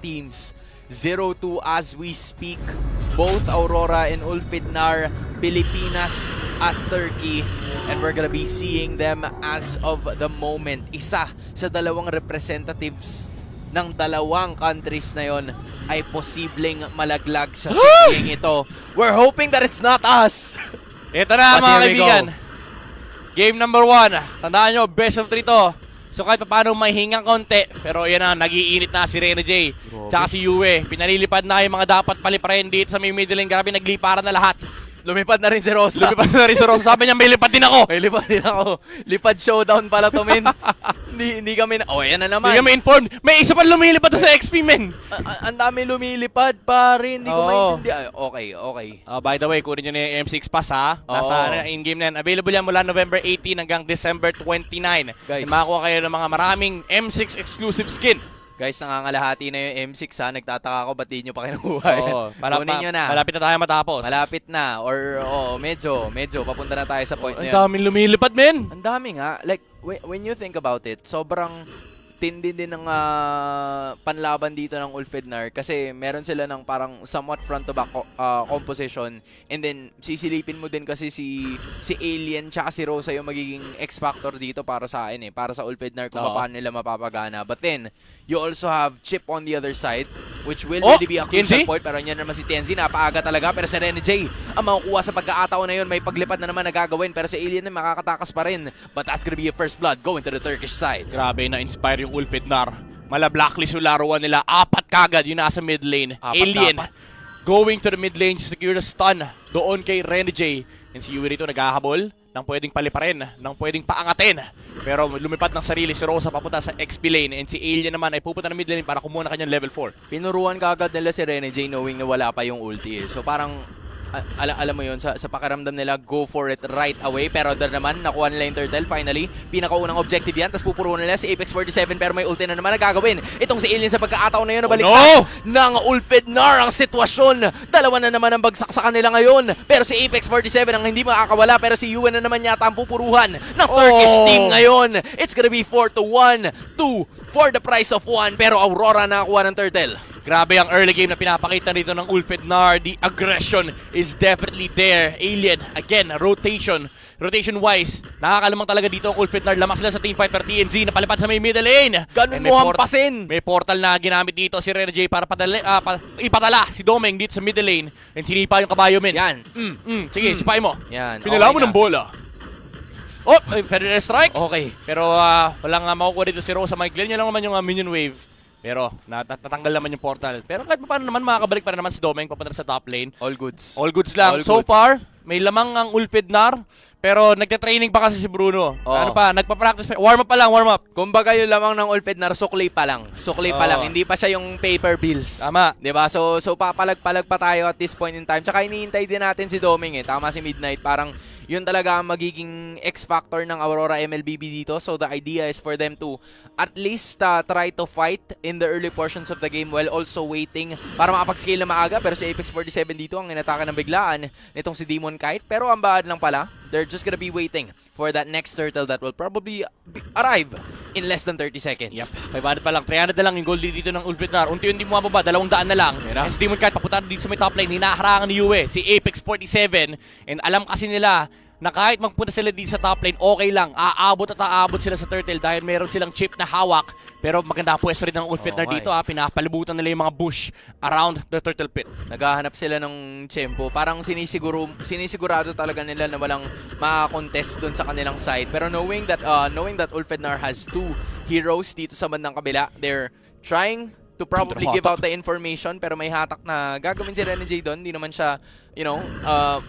teams. 0-2 as we speak. Both Aurora and Ulfidnar, Pilipinas at Turkey. And we're gonna be seeing them as of the moment. Isa sa dalawang representatives ng dalawang countries na yon ay posibleng malaglag sa signing ito. We're hoping that it's not us. Ito na But mga here we kaibigan. go. Game number 1. Tandaan nyo, best of 3 to. So kahit paano may hingang konti, pero yan na, nagiinit na si Rene J. Tsaka si Yue. Pinalilipad na yung mga dapat paliparin dito sa may middle lane. Grabe, nagliparan na lahat. Lumipad na rin si Rosa. Lumipad na rin si Ron. Sabi niya, may lipad din ako. May lipad din ako. Lipad showdown pala to, men. Hindi kami na... Oh, yan na naman. Hindi kami informed. May isa pa lumilipad to sa XP, men. Ang dami lumilipad pa rin. Hindi ko Oo. maintindihan. Okay. By the way, kunin nyo na yung M6 Pass, ha? Nasa in-game na yan. Available yan mula November 18 hanggang December 29. Guys. Makakuha kayo ng mga maraming M6 exclusive skin. Guys, nangangalahati na yung M6 ha. Nagtataka ako ba't di nyo pa kinuha yan. Kunin nyo na. Malapit na tayo matapos. Malapit na. Or medyo. Papunta na tayo sa point na Ang yun. daming lumilipad, men. Ang dami nga. Like, when you think about it, sobrang tindi din ng panlaban dito ng Ulfidnar kasi meron sila ng parang somewhat front-to-back composition, and then sisilipin mo din kasi si Alien tsaka si Rosa yung magiging X-Factor dito para sa akin para sa Ulfidnar kung paano nila mapapagana. But then, you also have Chip on the other side, which will really be a crucial point. Pero yan naman si TNZ, napaaga talaga. Pero si Rene J, ang makukuha sa pagkakataon na yun, may paglipad na naman nagagawin. Pero si Alien na makakatakas pa rin. But that's gonna be a first blood going to the Turkish side. Grabe, na-inspire yung Ulfidnar. Mala blacklist yung laruan nila. 4 kagad yung nasa mid lane. Alien going to the mid lane to secure the stun doon kay Rene J. And si Yuri rito naghahabol ng pwedeng paliparin, ng pwedeng paangatin. Pero lumipad ng sarili si Rosa papunta sa XP lane, and si Alien naman ay pupunta ng mid lane para kumuha na kanyang level 4. Pinuruan kagad nila si Rene J knowing na wala pa yung ulti. So parang alam mo yun, sa pakiramdam nila, go for it right away. Pero doon naman, nakuha nila yung turtle. Finally, pinakaunang objective yan. Tapos pupuruan nila si Apex 47, pero may ulti na naman nagagawin. Itong si Alien sa pagkakataon na yun, nabaliktad ng Ulfidnar ang sitwasyon. Dalawa na naman ang bagsak sa kanila ngayon. Pero si Apex 47 ang hindi makakawala. Pero si Yuen na naman yata ang pupuruhan ng Turkish team ngayon. It's gonna be 4-1, 2 for the price of 1. Pero Aurora nakakuha ng turtle. Grabe ang early game na pinapakita dito ng Ulfidnar. The aggression is definitely there. Alien, again, rotation-wise, nakakalamang talaga dito ang Ulfidnar. Lamang sila sa teamfight, pero TNZ napalipad sa may middle lane. Ganun mo hampasin. May portal na ginamit dito si Rene J para ipadala si Domeng dito sa middle lane. And sinipa yung kabayo, men. Yan. Sige, sipain mo. Yan. Pinala mo ng bola. Oh, Federal Strike. Okay. Pero walang makukuha dito si Rosa. May clear niya lang naman yung minion wave. Pero natanggal naman yung portal. Pero kahit paano naman, makakabalik pa rin naman si Domeng papunta sa top lane. All goods. All goods lang. So far, may lamang ang Ulfidnar. Pero nagte-training pa kasi si Bruno. Ano pa, nagpa-practice pa. Warm up pa lang, warm up. Kumbaga yung lamang ng Ulfidnar, sukli pa lang. Sukli pa lang. Hindi pa siya yung paper bills. Tama. Diba? So papalag-palag pa tayo at this point in time. Tsaka iniintay din natin si Domeng Tama si Midnight. Parang yun talaga ang magiging X-Factor ng Aurora MLBB dito. So the idea is for them to at least try to fight in the early portions of the game while also waiting para makapag-scale na maaga. Pero si Apex 47 dito ang inatake ng biglaan nitong si Demon Kite. Pero ang bahad lang pala, they're just gonna be waiting for that next turtle that will probably arrive in less than 30 seconds. Yep. 500 pa lang. 300 na lang yung gold dito ng Ulfidnar. Unti-unti bumababa. 200 na lang. And si Demon Kite papunta dito sa may top lane. Hinaharangan ni Yue. Si Apex 47. And alam kasi nila na kahit magpunta sila dito sa top lane, okay lang. Aabot at aabot sila sa turtle dahil meron silang chip na hawak. Pero maganda ang pwesto rin ng Ulfidnar dito. Pinapalibutan nila yung mga bush around the turtle pit. Naghahanap sila ng tempo. Parang sinisigurado talaga nila na walang makakontest dun sa kanilang side. Pero knowing that Ulfidnar has 2 heroes dito sa bandang kabila, they're trying to probably give out the information, pero may hatak na gagawin si Rene J doon. Hindi naman siya,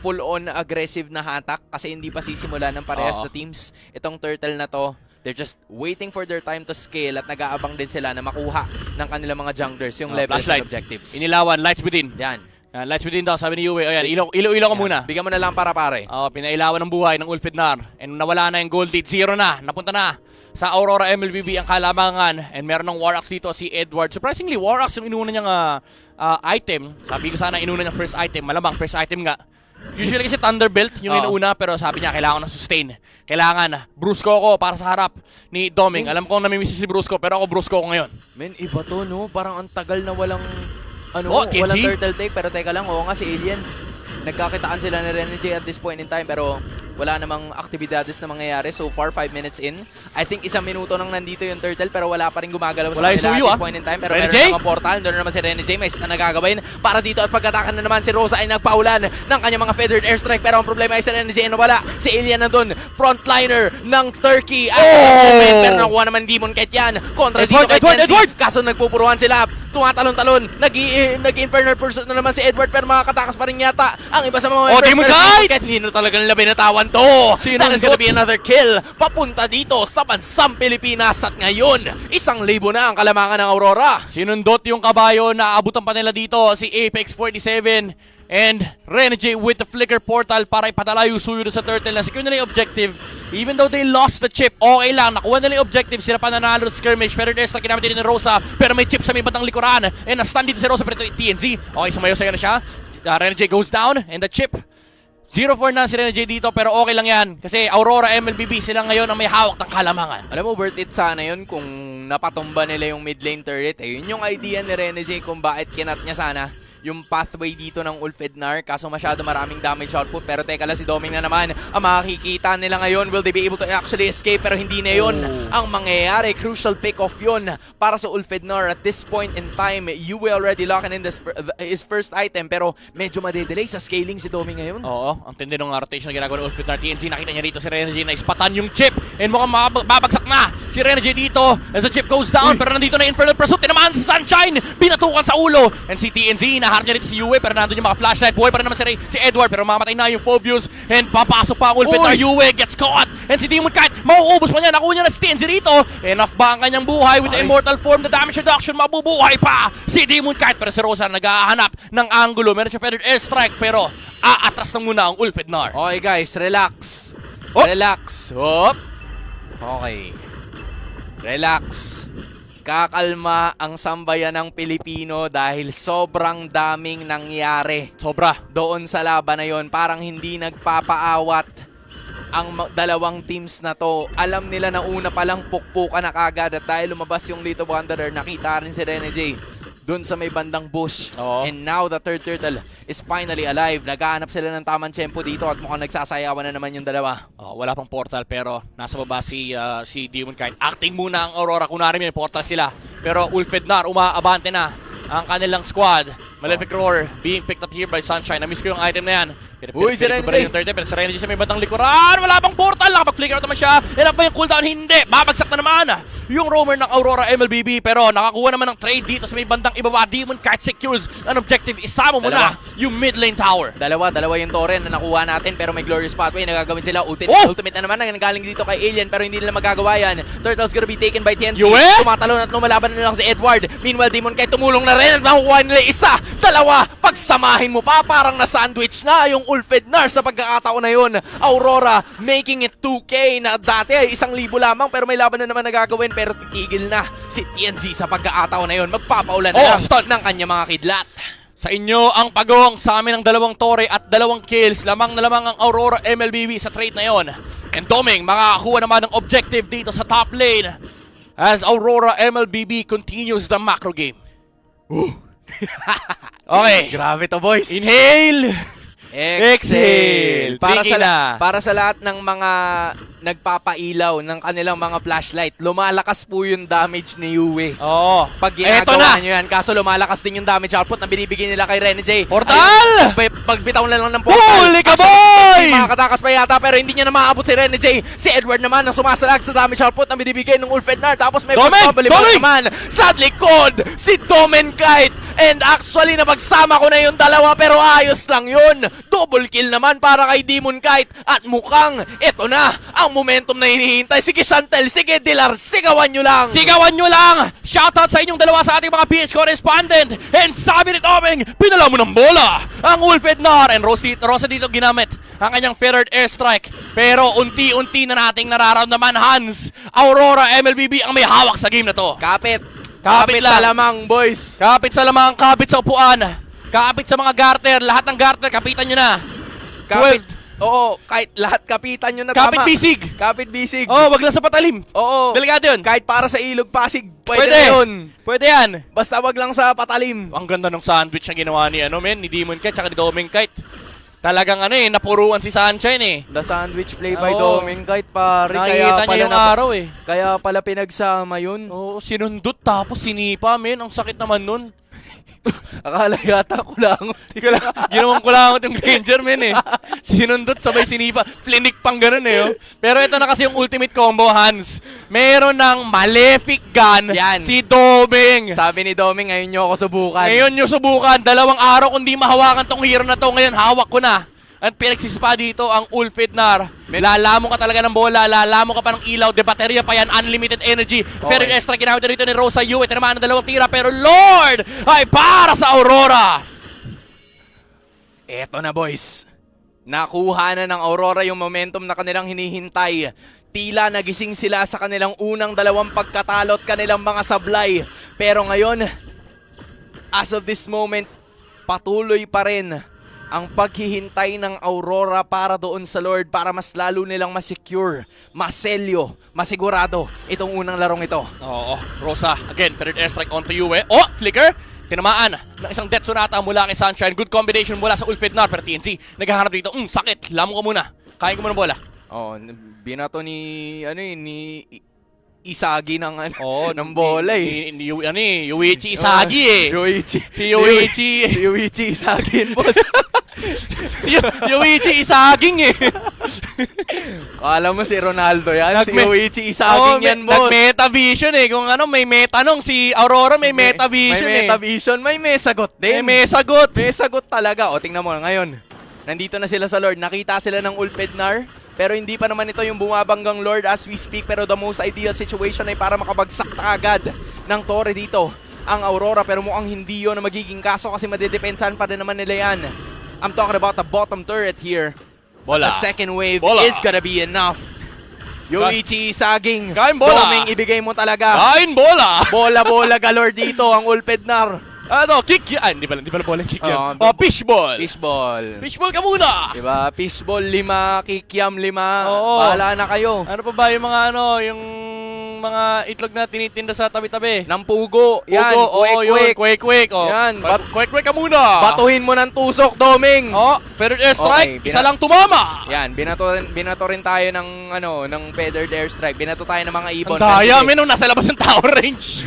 full-on aggressive na hatak kasi hindi pa sisimula ng parehas na teams. Itong turtle na to, they're just waiting for their time to scale at nag-aabang din sila na makuha ng kanilang mga junglers yung levels and objectives. Inilawan, lights within. Yan. Lights within daw, sabi ni Yue. Ayan, ilaw ka muna. Bigyan mo na lang para pare. Pinailawan ng buhay ng Ulfidnar. And nawala na yung gold lead. 0 na. Napunta na sa Aurora MLBB ang kalamangan. And meron ng War Axe dito si Edward. Surprisingly, War Axe yung inuna niyang item. Sabi ko sana inuna niyang first item. Malamang first item nga Usually kasi Thunderbelt yung inuuna, pero sabi niya kailangan ng sustain. Kailangan Brusco ko para sa harap ni Doming. Alam ko namimiss si Brusco, pero ako Brusco ko ngayon. Men, iba to, no? Parang ang tagal na walang TNG? walang turtle take. Pero teka lang, oo nga si Alien. Nagkakitaan sila ni Renegade at this point in time, pero wala namang aktibidades na mangyayari. So far, 5 minutes in. I think 1 minuto nang nandito yung turtle, pero wala pa rin gumagalaw Wala sa yung kanila suyo, at this point in time. Pero meron Renegade? namang portal. Doon na naman si Renegade. May na nagagawin para dito at pagkatakan na naman si Rosa ay nagpaulan ng kanyang mga feathered airstrike. Pero ang problema ay si Renegade na wala. Si Alien nandun, frontliner ng Turkey. Pero nakuha naman Demon Knight yan. Kontra dito kay Edward! Kaso nagpupuruhan sila. Tumatalon-talon. Nag-inferno pursuit na naman si Edward, pero makakatakas pa rin yata ang iba sa mga members. Demon Knight! Hindi na talaga nila binatawan to. That is gonna be another kill. Papunta dito sa bansang Pilipinas. At ngayon, 1,000 na ang kalamangan ng Aurora. Sinundot yung kabayo, naabutan pa nila dito si Apex 47 and Renegade with the flicker portal para ipadala yung suyo sa turtle na secure nila yung objective. Even though they lost the chip, okay lang, nakuha nila yung objective, sila pananalo sa skirmish. Pero Desta, ginamit din ni Rosa, pero may chip sa may bandang likuran. And na-stand dito si Rosa, pero ito TNZ. Okay, sumayo-sayo na siya. Renegade goes down, and the chip 0-4 na si Renegade dito, pero okay lang yan. Kasi Aurora, MLBB, sila ngayon ang may hawak ng kalamangan. Alam mo, worth it sana yun kung napatumba nila yung mid lane turret. Yun yung idea ni Renegade kung bakit kinat niya sana yung pathway dito ng Ulfednar. Kaso masyado maraming damage output. Pero teka lang, si Doming na naman. Ang makikita nila ngayon, will they be able to actually escape? Pero hindi na yun ang mangyayari. Crucial pick-off yun para sa Ulfednar. At this point in time, you will already lock in his first item. Pero medyo madedelay sa scaling si Doming ngayon. Oo, ang tindi ng rotation na ginagawa ng Ulfednar TNC. Nakita niya rito si Renegade na ispatan yung chip. And mukhang babagsak na si Renegade dito as the chip goes down. Pero nandito na Infernal Pursuit. Tinamaan si Sunshine. Binatukan sa ulo. And si TNC, naharap niya rito si Yue. Pero nandun yung mga flashlight. Buhay pa rin naman si Edward. Pero mamatay na yung Phobius. And papasok pa ang Ulfednar. Yue gets caught. And si Demon Knight, mauubos pa niya. Nakuha niya na si TNC rito. Enough ba ang kanyang buhay with the immortal form? The damage reduction, mabubuhay pa si Demon Knight. Pero si Rosa naghahanap ng angulo. Meron siya feathered airstrike. Pero aatras na muna ang Ulfednar. Okay guys, relax. Oh. Relax. Hop. Okay. Relax. Kakalma ang sambayan ng Pilipino dahil sobrang daming nangyari Sobra. doon sa laban na yon. Parang hindi nagpapaawat ang dalawang teams na to. Alam nila na una palang pukpukan na kagad at dahil lumabas yung Little Wanderer, nakita rin si Renegade doon sa may bandang bush. Oo. And now the third turtle is finally alive. Naghahanap sila ng tamang tempo dito at mukhang nagsasayawan na naman yung dalawa. Wala pang portal pero nasa baba si Demon Knight. Acting muna ang Aurora. Kunwari may portal sila. Pero Ulfednar, umaabante na ang kanilang squad. Malefic Roar being picked up here by Sunshine. Na-miss ko yung item na yan. Uy, si Renegade! Pero si Renegade sa may bandang likuran. Wala pang portal. Nakapag-flicker out naman siya. Enough ba yung cooldown? Hindi. Babagsak na naman yung roamer ng Aurora MLBB. Pero nakakuha naman ng trade dito sa may bandang ibaba. Demon Knight secures an objective. Isama mo na yung mid lane tower. Dalawa yung Torren na nakuha natin pero may Glorious Pathway. Nagagawin sila. Ultimate na naman. Nanggaling dito kay Alien pero hindi nila magagawa yan. Turtle's gonna be taken by TNC. Tumatalon at lumalaban na lang si Edward. Meanwhile, Demon Knight tumulong na rin at makukuha nila isa, dalawa. Pagsamahin mo pa, parang na-sandwich na yung Ulfednar sa pagkakataon na yun. Aurora making it 2K na dati ay 1,000 lamang pero may laban na naman nagagawin pero titigil na si TNC sa pagkakataon na yun. Magpapaulan na lang ng kanya mga kidlat. Sa inyo ang pagong, sa amin ang 2 tore at 2 kills. Lamang na lamang ang Aurora MLBB sa trade na yon. And Doming makakakuha naman ng objective dito sa top lane as Aurora MLBB continues the macro game. Okay. Grabe to, boys. Inhale. Exhale. Tingin Para sa lahat ng mga nagpapailaw ng kanilang mga flashlight, lumalakas po yung damage ni Yue. Oo. Pag ginagawa nyo yan, kaso lumalakas din yung damage output na binibigay nila kay Renegade. Portal! Pagbitaw na lang ng portal. Holy ka, boy! Makakatakas pa yata pero hindi niya na maabot si Renegade. Si Edward naman ang sumasalag sa damage output na binibigay ng Ulfednar. Tapos may pagbabalibal naman sa likod si Domen Knight. And actually, napagsama ko na yung dalawa pero ayos lang yun. Double kill naman para kay Demon Knight. At mukhang ito na ang momentum na hinihintay. Sige, Chantel. Sige, Dilar. Sigawan nyo lang. Sigawan nyo lang. Shoutout sa inyong dalawa sa ating mga PH correspondent. And sabi ni Doming, pinala mo ng bola ang Ulfednar. And Rosa dito ginamit ang kanyang feathered airstrike. Pero unti-unti na nating nararamdaman, Hans, Aurora MLBB ang may hawak sa game na to. Kapit lang. sa lamang, boys. Kapit sa lamang, kapit sa upuan. Kapit sa mga garter. Lahat ng garter, kapitan nyo na. Oo, kahit lahat kapitan nyo na Kapit tama. bisig. Kapit bisig. Oh, wag lang sa patalim. Oo. Delikado yun. Kahit para sa ilog pasig, pwede Pwede. na yun. Pwede yan. Basta wag lang sa patalim. Ang ganda ng sandwich na ginawa ni ni Demon Kite tsaka ni Doming Kite. Talagang napuruan si Sunshine The sandwich play by Oo. Doming kahit pare. Nakikita niya yung araw Kaya pala pinagsama yun. Oo, sinundot tapos sinipa, men. Ang sakit naman nun. Akala yata kulangot. Ginawang kulangot yung Granger, men Sinundot, sabay sinipa. Flinik pang ganun oh. Pero ito na kasi yung ultimate combo, Hans. Meron ng Malefic Gun Yan. si Doming. Sabi ni Doming, ngayon nyo ako subukan. Ngayon nyo subukan. 2 araw kung di mahawakan tong hero na to. Ngayon, hawak ko na. At pinagsispa dito ang Ulfidnar. Lalamo ka talaga ng bola, lalamo ka pa ng ilaw, de baterya pa yan, unlimited energy. Pero yung extra ginamit na rito ni Rosa Yu. Ito naman ang 2 tira, pero Lord ay para sa Aurora. Eto na boys. Nakuha na ng Aurora yung momentum na kanilang hinihintay. Tila nagising sila sa kanilang unang 2 pagkatalo at kanilang mga sablay. Pero ngayon, as of this moment, patuloy pa rin ang paghihintay ng Aurora para doon sa Lord para mas lalo nilang masecure, maselyo, masigurado itong unang larong ito. Oo, Rosa, again, third airstrike onto Yue. Oh, flicker! Tinamaan ng isang Death Sonata mula kay Sunshine. Good combination mula sa Ulfidnar. Pero TNC, naghahanap dito. Sakit. Lamo ko muna. Kain ko muna bola. Oh, binato ni Isagi ng ng Ni- bola Yuichi Isagi Yuichi. Si Yuichi. Si Yuichi Isagi, boss. Si Yuichi Isaging Kala mo si Ronaldo yan? Si Nagme- Yuichi Isaging yan, boss. Nag-metavision Kung may metanong si Aurora, may metavision May metavision, may sagot din. May sagot. May sagot talaga. O, tingnan mo ngayon. Nandito na sila sa Lord. Nakita sila ng Ulfidnar. Pero hindi pa naman ito yung bumabanggang Lord as we speak. Pero the most ideal situation ay para makabagsak na agad ng Torre dito ang Aurora. Pero mukhang hindi yun na magiging kaso kasi madidepensahan pa rin naman nila yan. I'm talking about the bottom turret here. Bola. The second wave Bola. is gonna be enough. Yuichi Saging. Kain bola. Doming, ibigay mo talaga. Kain bola. Bola-bola galore dito ang Ulfidnar. Kick yan. Hindi pala bola kick yan. Oh, Fishball. Fishball. Fishball ka muna. Diba? Fishball 5, kikiam 5. Oo. Bahala na kayo. Ano pa ba yung mga yung mga itlog na tinitinda sa tabi-tabi? Ng pugo. Yan. Kwek-kwek. Yan. Kwek-kwek ka muna. Batuhin mo ng tusok, Doming. Feathered airstrike. Okay, Isa lang tumama. Yan. Binato rin tayo ng feathered airstrike. Binato tayo ng mga ibon. Ang daya, Pero sige, nung nasa labas ng tower range.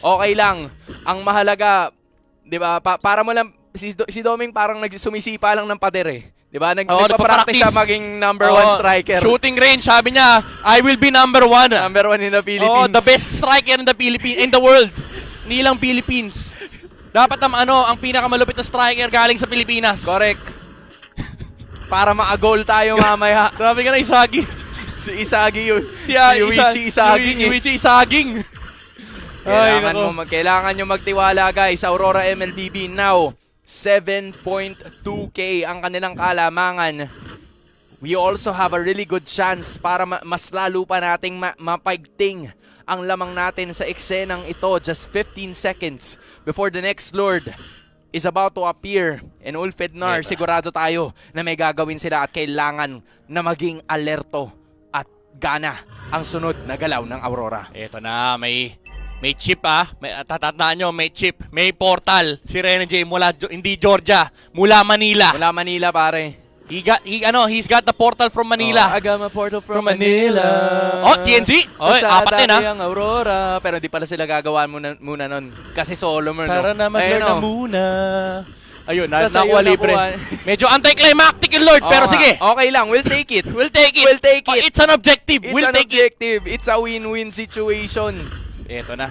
okay lang. Ang mahalaga, di ba, para mo lang, si Doming parang nagsumisipa lang ng pader Di ba? Nagpa-practice siya maging number 1 striker. Shooting range, sabi niya, I will be number 1. Number 1 in the Philippines. The best striker in the Philippines, in the world. Hindi lang Philippines. Dapat ang pinakamalupit na striker galing sa Pilipinas. Correct. Para ma-goal tayo mamaya. Grabe ka na, Isagi. Si Isagi yun. Si Yuichi Isaging. Yuichi Isaging. Kailangan nyo magtiwala, guys. Aurora MLBB now 7.2k ang kanilang kalamangan. We also have a really good chance para mas lalo pa nating mapaigting ang lamang natin sa eksenang ito. Just 15 seconds before the next Lord is about to appear. And Ulfidnar, sigurado tayo na may gagawin sila at kailangan na maging alerto at gana ang sunod na galaw ng Aurora. Eto na, may chip tatatandaan nyo, may chip, may portal. Si Rene J mula, hindi Georgia, mula Manila. Mula Manila, pare. He's got the portal from Manila. I got my portal from Manila. TNC? Apat din ang Aurora. Pero di pala sila gagawa muna nun. Kasi solo mo, Tara na mag-lord na muna. Ayun, Tas nakuha ayun, libre. nakuha. Medyo anticlimactic yung Lord, pero sige. Okay lang, we'll take it. We'll take it. We'll take it. It's an objective. It's We'll an take it. objective. It's a win-win situation. Ito na.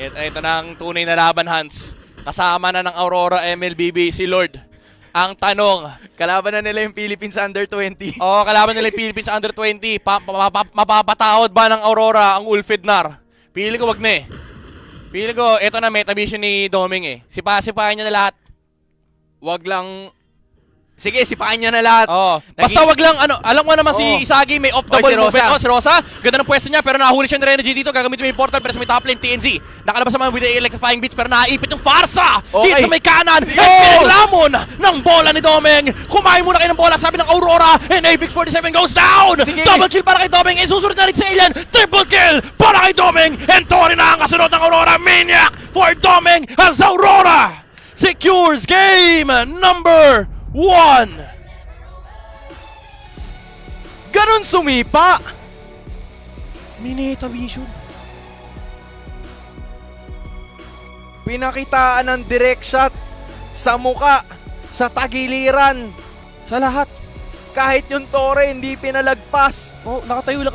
Ito na ang tunay na laban, Hans. Kasama na ng Aurora MLBB si Lord. Ang tanong, Kalaban na nila yung Philippines under 20. kalaban nila yung Philippines under 20. Mapapatawad ba ng Aurora ang Ulfidnar? Pili ko wag na Pili ko, ito na metavision ni Doming Sipa-sipahin niya na lahat. Wag lang Sige, sipain niya na lahat. Oh, basta wag lang alam mo naman si Isagi may off the Oy, ball si movement. Rosa. Oh, si Rosa. Ganda ng pwesto niya pero nahuli siya ng Energy dito. Gagamitin mo yung portal pero sa may top lane TNZ. Nakalabas naman with the electrifying beats pero naipit yung Farsa. Okay. Dito sa may kanan. And pinaglamon ng bola ni Domeng. Kumain muna kayo ng bola sabi ng Aurora. And Apex 47 goes down. Sige. Double kill para kay Domeng. And susunod na rin sa Alien. Triple kill para kay Domeng. And Tori na ang kasunod ng Aurora. Maniac for Domeng as Aurora secures game number 1. Ganon sumipa! Mineta Vision. Pinakitaan ng direct shot sa muka, sa tagiliran. Sa lahat. Kahit yung Tore hindi pinalagpas. Oh, nakatayo lang